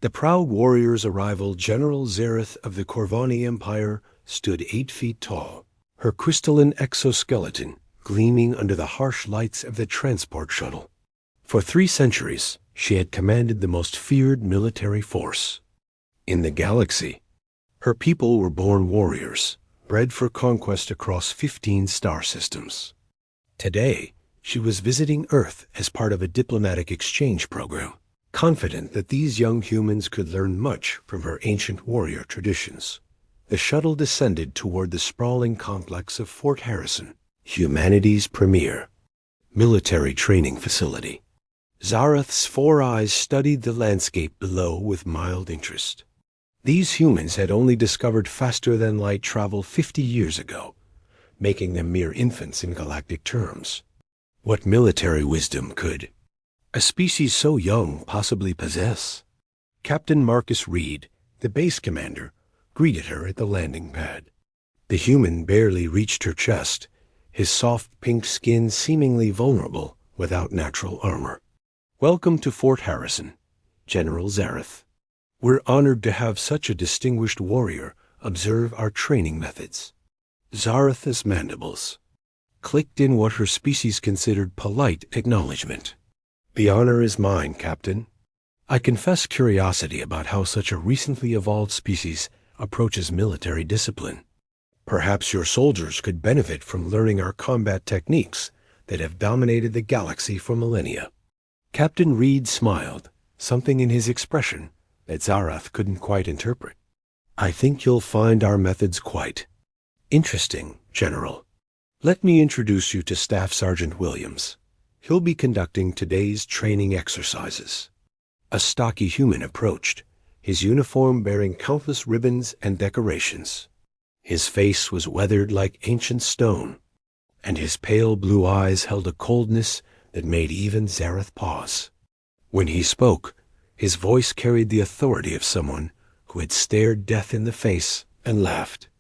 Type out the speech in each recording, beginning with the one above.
The proud warrior's arrival, General Zareth of the Corvani Empire, stood 8 feet tall, her crystalline exoskeleton gleaming under the harsh lights of the transport shuttle. For 3 centuries, she had commanded the most feared military force in the galaxy. Her people were born warriors, bred for conquest across 15 star systems. Today, she was visiting Earth as part of a diplomatic exchange program, confident that these young humans could learn much from her ancient warrior traditions. The shuttle descended toward the sprawling complex of Fort Harrison, humanity's premier military training facility. Zareth's 4 eyes studied the landscape below with mild interest. These humans had only discovered faster-than-light travel 50 years ago, making them mere infants in galactic terms. What military wisdom could a species so young possibly possess? Captain Marcus Reed, the base commander, greeted her at the landing pad. The human barely reached her chest, his soft pink skin seemingly vulnerable without natural armor. "Welcome to Fort Harrison, General Zareth. We're honored to have such a distinguished warrior observe our training methods." Zareth's mandibles clicked in what her species considered polite acknowledgement. "The honor is mine, Captain. I confess curiosity about how such a recently evolved species approaches military discipline. Perhaps your soldiers could benefit from learning our combat techniques that have dominated the galaxy for millennia." Captain Reed smiled, something in his expression that Zareth couldn't quite interpret. "I think you'll find our methods quite interesting, General. Let me introduce you to Staff Sergeant Williams. He'll be conducting today's training exercises." A stocky human approached, his uniform bearing countless ribbons and decorations. His face was weathered like ancient stone, and his pale blue eyes held a coldness that made even Zareth pause. When he spoke, his voice carried the authority of someone who had stared death in the face and laughed.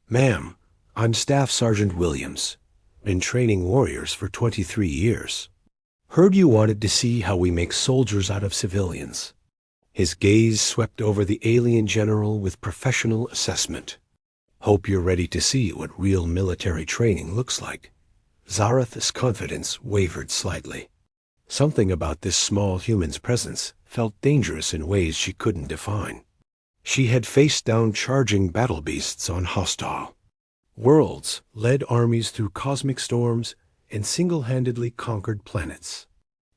"Ma'am, I'm Staff Sergeant Williams. Been training warriors for 23 years. Heard you wanted to see how we make soldiers out of civilians." His gaze swept over the alien general with professional assessment. "Hope you're ready to see what real military training looks like." Zareth's confidence wavered slightly. Something about this small human's presence felt dangerous in ways she couldn't define. She had faced down charging battle beasts on hostile worlds, led armies through cosmic storms, and single-handedly conquered planets.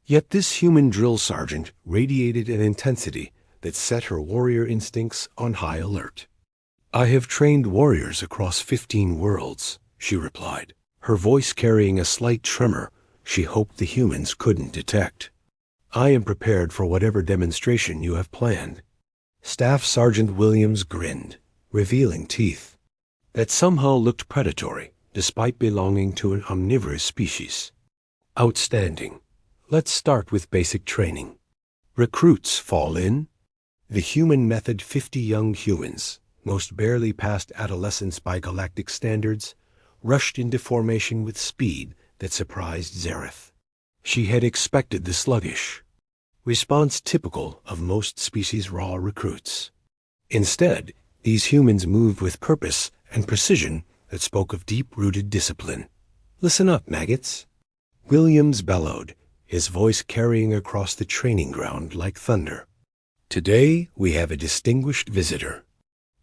Yet this human drill sergeant radiated an intensity that set her warrior instincts on high alert. "I have trained warriors across 15 worlds," she replied, her voice carrying a slight tremor she hoped the humans couldn't detect. "I am prepared for whatever demonstration you have planned." Staff Sergeant Williams grinned, revealing teeth that somehow looked predatory, despite belonging to an omnivorous species. "Outstanding. Let's start with basic training. Recruits fall in." The human method 50 young humans, most barely past adolescence by galactic standards, rushed into formation with speed that surprised Zareth. She had expected the sluggish response typical of most species' raw recruits. Instead, these humans moved with purpose and precision that spoke of deep-rooted discipline. "Listen up, maggots," Williams bellowed, his voice carrying across the training ground like thunder. "Today we have a distinguished visitor.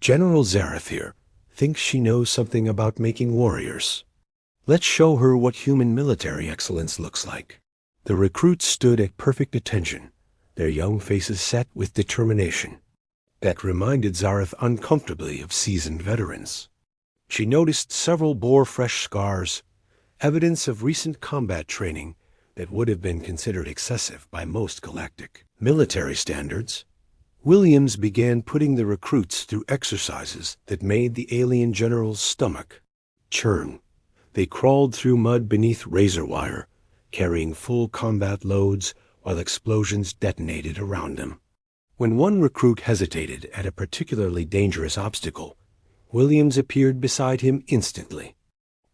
General Zareth here thinks she knows something about making warriors. Let's show her what human military excellence looks like." The recruits stood at perfect attention, their young faces set with determination that reminded Zareth uncomfortably of seasoned veterans. She noticed several bore-fresh scars, evidence of recent combat training that would have been considered excessive by most galactic military standards. Williams began putting the recruits through exercises that made the alien general's stomach churn. They crawled through mud beneath razor wire, carrying full combat loads while explosions detonated around them. When one recruit hesitated at a particularly dangerous obstacle, Williams appeared beside him instantly.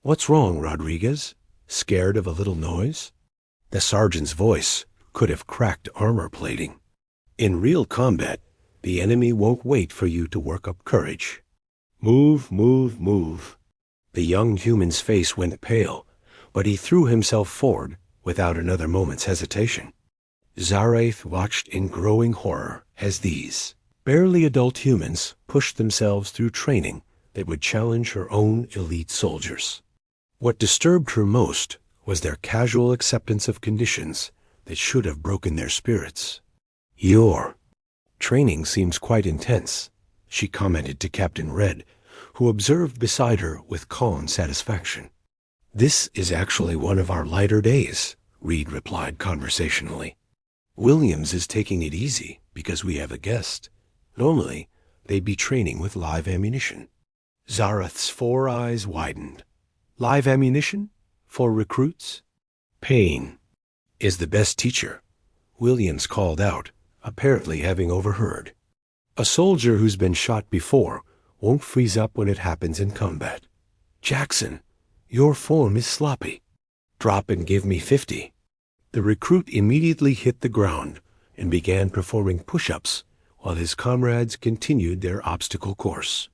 "What's wrong, Rodriguez? Scared of a little noise?" The sergeant's voice could have cracked armor plating. In real combat, The enemy won't wait for you to work up courage. Move, move, move. The young human's face went pale, but he threw himself forward without another moment's hesitation. Zarath watched in growing horror as these barely adult humans pushed themselves through training that would challenge her own elite soldiers. What disturbed her most was their casual acceptance of conditions that should have broken their spirits. Your training seems quite intense, she commented to Captain Red, who observed beside her with calm satisfaction. This is actually one of our lighter days, Reed replied conversationally. Williams is taking it easy because we have a guest. Normally, they'd be training with live ammunition. Zarath's 4 eyes widened. Live ammunition? For recruits? Pain is the best teacher, Williams called out, apparently having overheard. A soldier who's been shot before won't freeze up when it happens in combat. Jackson, your form is sloppy. Drop and give me 50. The recruit immediately hit the ground and began performing push-ups while his comrades continued their obstacle course.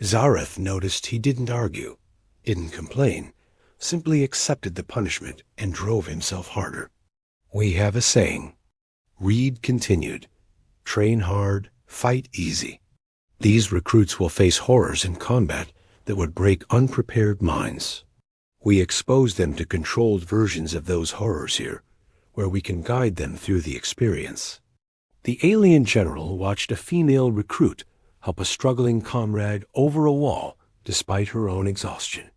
Zarath noticed he didn't argue, didn't complain, simply accepted the punishment and drove himself harder. We have a saying. Reed continued, train hard, fight easy. These recruits will face horrors in combat that would break unprepared minds. We expose them to controlled versions of those horrors here, where we can guide them through the experience. The alien general watched a female recruit help a struggling comrade over a wall despite her own exhaustion.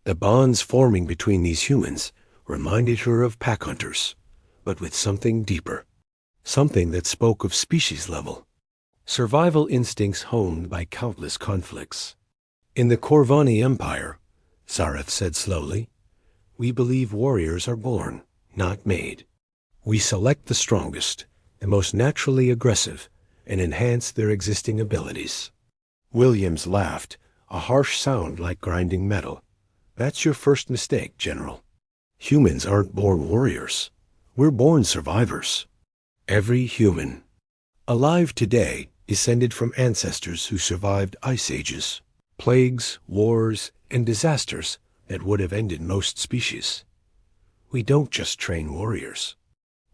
The bonds forming between these humans reminded her of pack hunters, but with something deeper, something that spoke of species level. Survival instincts honed by countless conflicts. In the Corvani Empire, Zarath said slowly, we believe warriors are born, not made. We select the strongest, the most naturally aggressive, and enhance their existing abilities. Williams laughed, a harsh sound like grinding metal. That's your first mistake, General. Humans aren't born warriors. We're born survivors. Every human alive today descended from ancestors who survived ice ages, plagues, wars, and disasters that would have ended most species. We don't just train warriors.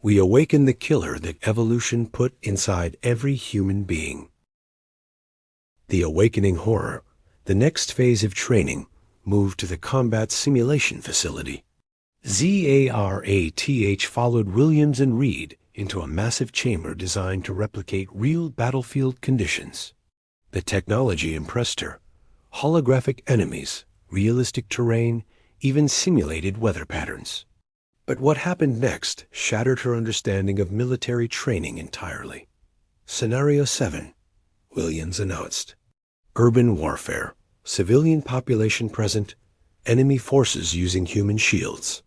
We awaken the killer that evolution put inside every human being. The awakening horror, the next phase of training, moved to the combat simulation facility. Zarath followed Williams and Reed into a massive chamber designed to replicate real battlefield conditions. The technology impressed her. Holographic enemies, realistic terrain, even simulated weather patterns. But what happened next shattered her understanding of military training entirely. Scenario 7, Williams announced. Urban warfare, civilian population present, enemy forces using human shields.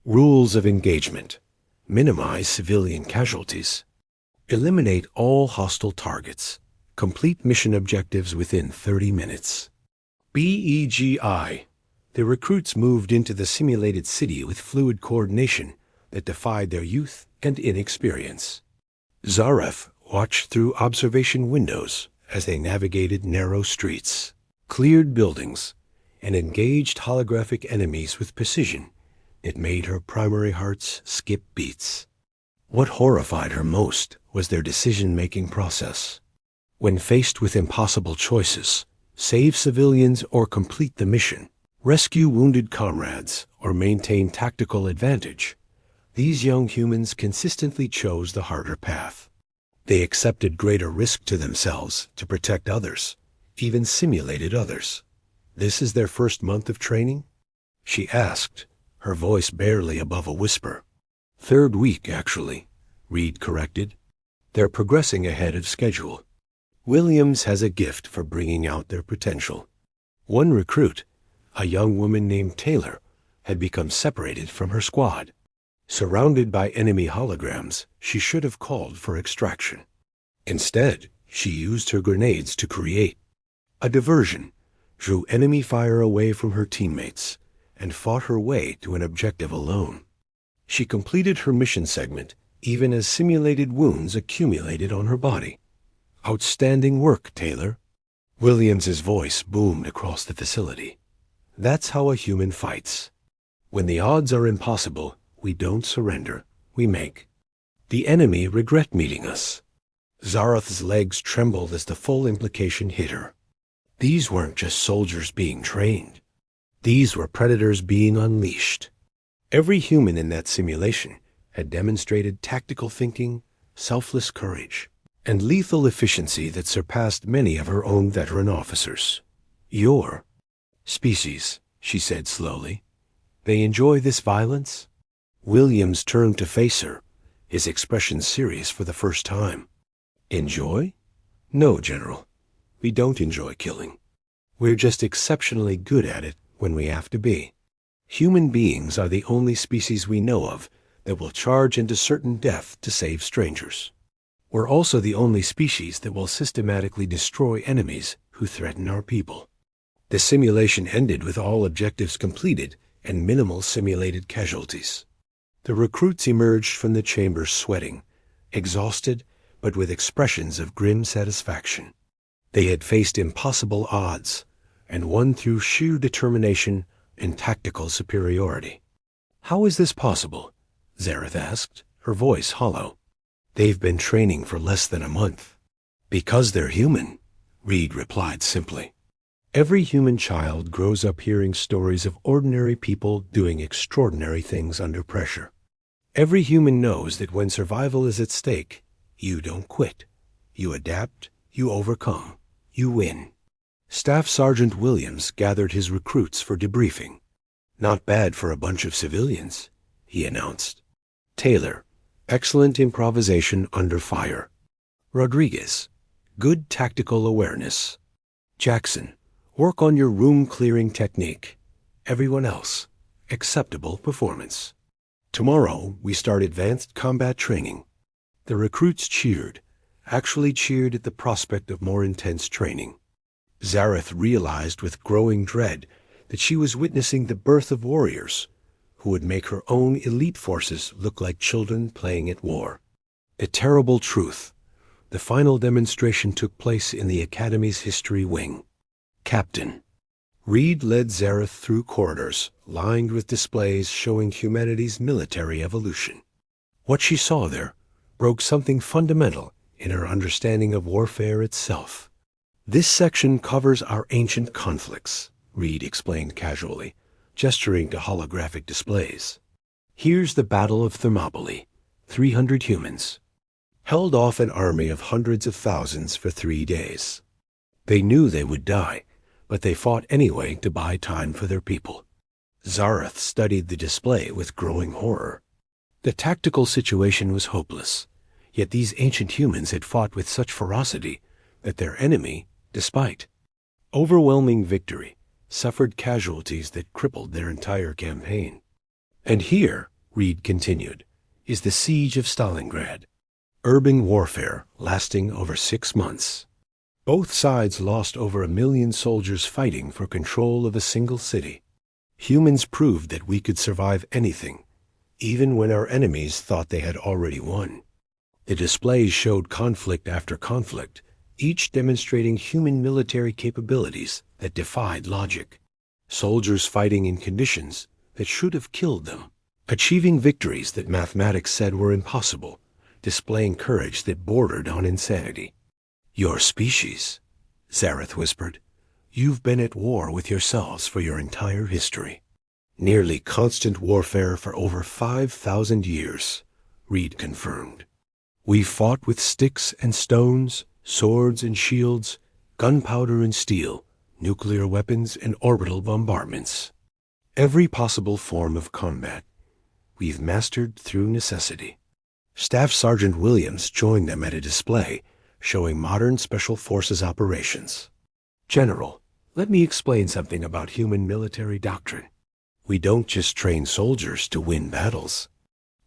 Rules of engagement. Minimize civilian casualties. Eliminate all hostile targets. Complete mission objectives within 30 minutes. BEGI. The recruits moved into the simulated city with fluid coordination that defied their youth and inexperience. Zarath watched through observation windows as they navigated narrow streets, cleared buildings, and engaged holographic enemies with precision. It made her primary hearts skip beats. What horrified her most was their decision-making process. When faced with impossible choices, save civilians or complete the mission, rescue wounded comrades, or maintain tactical advantage, these young humans consistently chose the harder path. They accepted greater risk to themselves to protect others, even simulated others. This is their first month of training? She asked, her voice barely above a whisper. 3rd week, actually, Reed corrected. They're progressing ahead of schedule. Williams has a gift for bringing out their potential. One recruit, a young woman named Taylor, had become separated from her squad. Surrounded by enemy holograms, she should have called for extraction. Instead, she used her grenades to create a diversion, drew enemy fire away from her teammates, and fought her way to an objective alone. She completed her mission segment even as simulated wounds accumulated on her body. Outstanding work, Taylor. Williams's voice boomed across the facility. That's how a human fights. When the odds are impossible, we don't surrender, we make. The enemy regret meeting us. Zareth's legs trembled as the full implication hit her. These weren't just soldiers being trained. These were predators being unleashed. Every human in that simulation had demonstrated tactical thinking, selfless courage, and lethal efficiency that surpassed many of her own veteran officers. Your species, she said slowly. They enjoy this violence? Williams turned to face her, his expression serious for the first time. Enjoy? No, General. We don't enjoy killing. We're just exceptionally good at it when we have to be. Human beings are the only species we know of that will charge into certain death to save strangers. We're also the only species that will systematically destroy enemies who threaten our people. The simulation ended with all objectives completed and minimal simulated casualties. The recruits emerged from the chamber sweating, exhausted, but with expressions of grim satisfaction. They had faced impossible odds and won through sheer determination and tactical superiority. How is this possible? Zareth asked, her voice hollow. They've been training for less than a month. Because they're human, Reed replied simply. Every human child grows up hearing stories of ordinary people doing extraordinary things under pressure. Every human knows that when survival is at stake, you don't quit. You adapt, you overcome, you win. Staff Sergeant Williams gathered his recruits for debriefing. Not bad for a bunch of civilians, he announced. Taylor, excellent improvisation under fire. Rodriguez, good tactical awareness. Jackson, work on your room-clearing technique. Everyone else, acceptable performance. Tomorrow, we start advanced combat training. The recruits cheered, actually cheered at the prospect of more intense training. Zareth realized with growing dread that she was witnessing the birth of warriors who would make her own elite forces look like children playing at war. A terrible truth. The final demonstration took place in the Academy's history wing. Captain. Reed led Zareth through corridors lined with displays showing humanity's military evolution. What she saw there broke something fundamental in her understanding of warfare itself. This section covers our ancient conflicts, Reed explained casually, gesturing to holographic displays. Here's the Battle of Thermopylae, 300 humans. Held off an army of hundreds of thousands for 3 days. They knew they would die, but they fought anyway to buy time for their people. Zareth studied the display with growing horror. The tactical situation was hopeless, yet these ancient humans had fought with such ferocity that their enemy, despite overwhelming victory, suffered casualties that crippled their entire campaign. And here, Reed continued, is the siege of Stalingrad. Urban warfare lasting over 6 months. Both sides lost over 1 million soldiers fighting for control of a single city. Humans proved that we could survive anything, even when our enemies thought they had already won. The displays showed conflict after conflict, each demonstrating human military capabilities that defied logic. Soldiers fighting in conditions that should have killed them, achieving victories that mathematics said were impossible, displaying courage that bordered on insanity. Your species, Zareth whispered. You've been at war with yourselves for your entire history. Nearly constant warfare for over 5,000 years, Reed confirmed. We fought with sticks and stones, swords and shields, gunpowder and steel, nuclear weapons and orbital bombardments. Every possible form of combat we've mastered through necessity. Staff Sergeant Williams joined them at a display showing modern Special Forces operations. General, let me explain something about human military doctrine. We don't just train soldiers to win battles.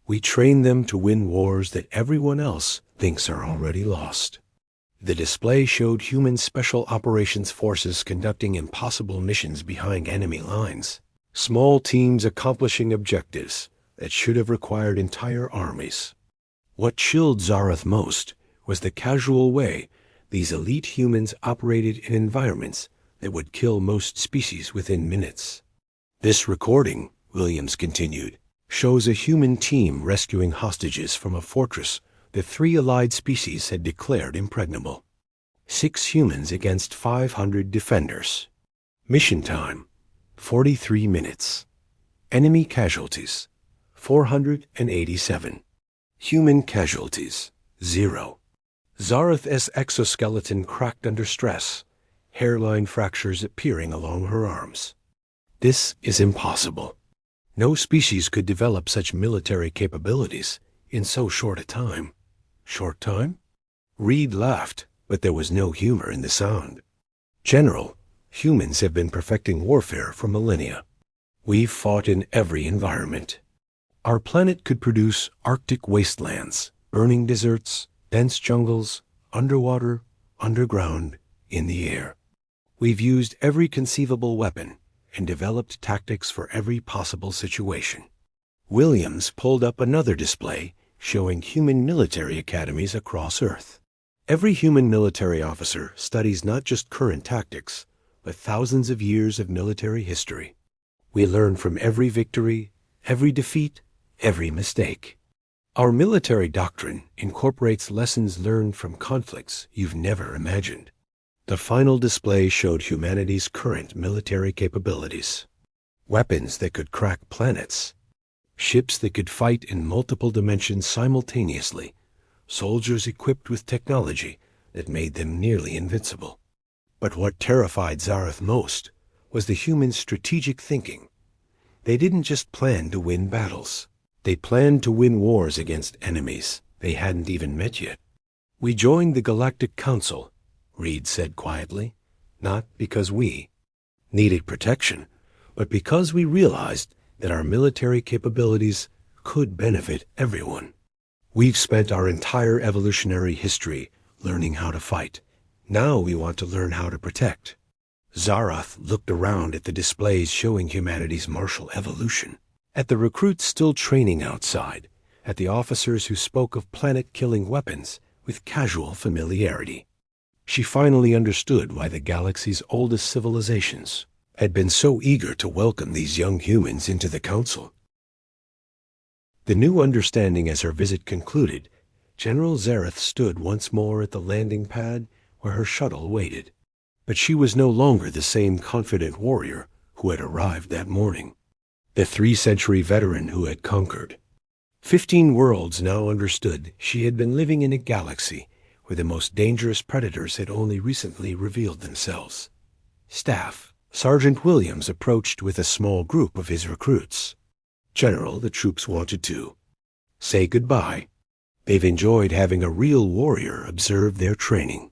We train them to win wars that everyone else thinks are already lost. The display showed human special operations forces conducting impossible missions behind enemy lines, small teams accomplishing objectives that should have required entire armies. What chilled Zareth most was the casual way These elite humans operated in environments that would kill most species within minutes. This recording, Williams continued, shows a human team rescuing hostages from a fortress that 3 allied species had declared impregnable. 6 humans against 500 defenders. Mission time, 43 minutes. Enemy casualties, 487. Human casualties, 0. Zareth's exoskeleton cracked under stress, hairline fractures appearing along her arms. This is impossible. No species could develop such military capabilities in so short a time. Short time? Reed laughed, but there was no humor in the sound. General, humans have been perfecting warfare for millennia. We've fought in every environment. Our planet could produce Arctic wastelands, burning deserts, dense jungles, underwater, underground, in the air. We've used every conceivable weapon and developed tactics for every possible situation. Williams pulled up another display showing human military academies across Earth. Every human military officer studies not just current tactics, but thousands of years of military history. We learn from every victory, every defeat, every mistake. Our military doctrine incorporates lessons learned from conflicts you've never imagined. The final display showed humanity's current military capabilities. Weapons that could crack planets. Ships that could fight in multiple dimensions simultaneously. Soldiers equipped with technology that made them nearly invincible. But what terrified Zareth most was the human strategic thinking. They didn't just plan to win battles. They planned to win wars against enemies they hadn't even met yet. We joined the Galactic Council, Reed said quietly, not because we needed protection, but because we realized that our military capabilities could benefit everyone. We've spent our entire evolutionary history learning how to fight. Now we want to learn how to protect. Zareth looked around at the displays showing humanity's martial evolution, at the recruits still training outside, at the officers who spoke of planet-killing weapons with casual familiarity. She finally understood why the galaxy's oldest civilizations had been so eager to welcome these young humans into the Council. The new understanding as her visit concluded, General Zareth stood once more at the landing pad where her shuttle waited. But she was no longer the same confident warrior who had arrived that morning. The 3-century veteran who had conquered. 15 worlds now understood she had been living in a galaxy where the most dangerous predators had only recently revealed themselves. Staff, Sergeant Williams approached with a small group of his recruits. General, the troops wanted to say goodbye. They've enjoyed having a real warrior observe their training.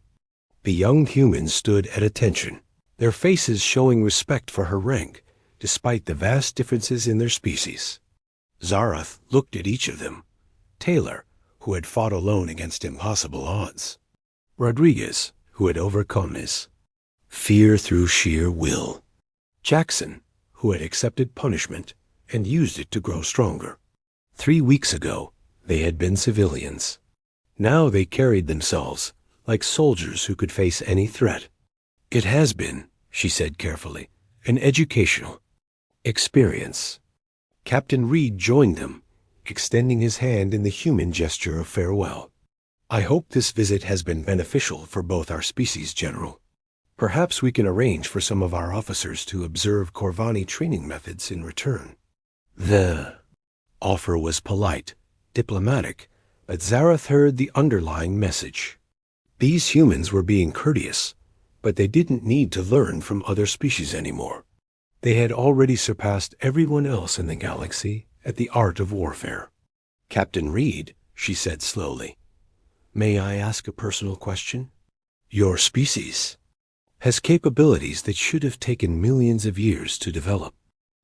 The young humans stood at attention, their faces showing respect for her rank, despite the vast differences in their species. Zareth looked at each of them. Taylor, who had fought alone against impossible odds. Rodriguez, who had overcome his fear through sheer will. Jackson, who had accepted punishment and used it to grow stronger. 3 weeks ago, they had been civilians. Now they carried themselves like soldiers who could face any threat. It has been, she said carefully, an educational experience. Captain Reed joined them, extending his hand in the human gesture of farewell. I hope this visit has been beneficial for both our species, General. Perhaps we can arrange for some of our officers to observe Corvani training methods in return. The offer was polite, diplomatic, but Zareth heard the underlying message. These humans were being courteous, but they didn't need to learn from other species anymore. They had already surpassed everyone else in the galaxy at the art of warfare. Captain Reed, she said slowly, may I ask a personal question? Your species has capabilities that should have taken millions of years to develop.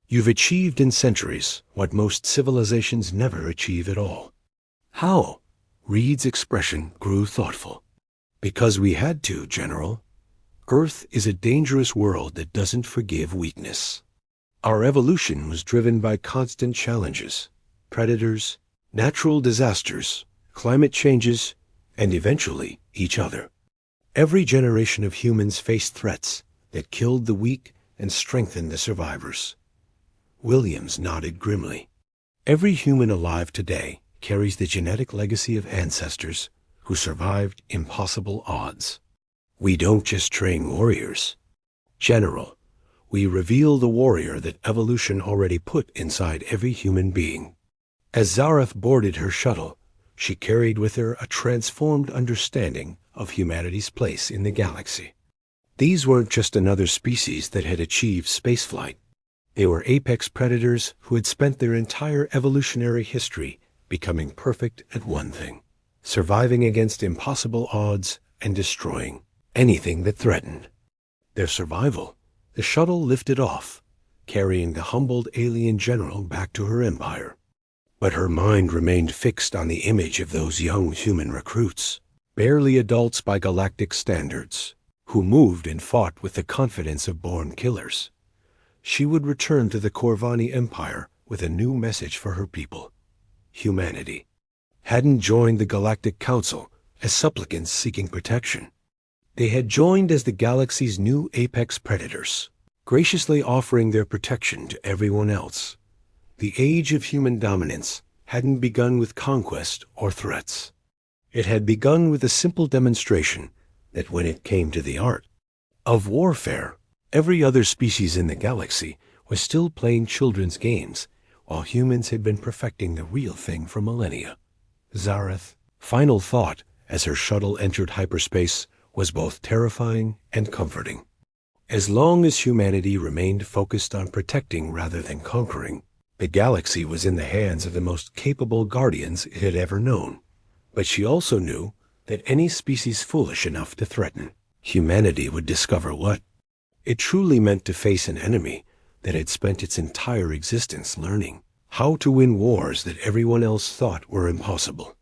You've achieved in centuries what most civilizations never achieve at all. How? Reed's expression grew thoughtful. Because we had to, General. Earth is a dangerous world that doesn't forgive weakness. Our evolution was driven by constant challenges, predators, natural disasters, climate changes, and eventually each other. Every generation of humans faced threats that killed the weak and strengthened the survivors. Williams nodded grimly. Every human alive today carries the genetic legacy of ancestors who survived impossible odds. We don't just train warriors. General, we reveal the warrior that evolution already put inside every human being. As Zareth boarded her shuttle, she carried with her a transformed understanding of humanity's place in the galaxy. These weren't just another species that had achieved spaceflight. They were apex predators who had spent their entire evolutionary history becoming perfect at one thing: surviving against impossible odds and destroying anything that threatened their survival. The shuttle lifted off, carrying the humbled alien general back to her empire. But her mind remained fixed on the image of those young human recruits, barely adults by galactic standards, who moved and fought with the confidence of born killers. She would return to the Corvani Empire with a new message for her people. Humanity hadn't joined the Galactic Council as supplicants seeking protection. They had joined as the galaxy's new apex predators, graciously offering their protection to everyone else. The age of human dominance hadn't begun with conquest or threats. It had begun with a simple demonstration that when it came to the art of warfare, every other species in the galaxy was still playing children's games, while humans had been perfecting the real thing for millennia. Zareth's final thought as her shuttle entered hyperspace was both terrifying and comforting. As long as humanity remained focused on protecting rather than conquering, the galaxy was in the hands of the most capable guardians it had ever known. But she also knew that any species foolish enough to threaten humanity would discover what it truly meant to face an enemy that had spent its entire existence learning how to win wars that everyone else thought were impossible.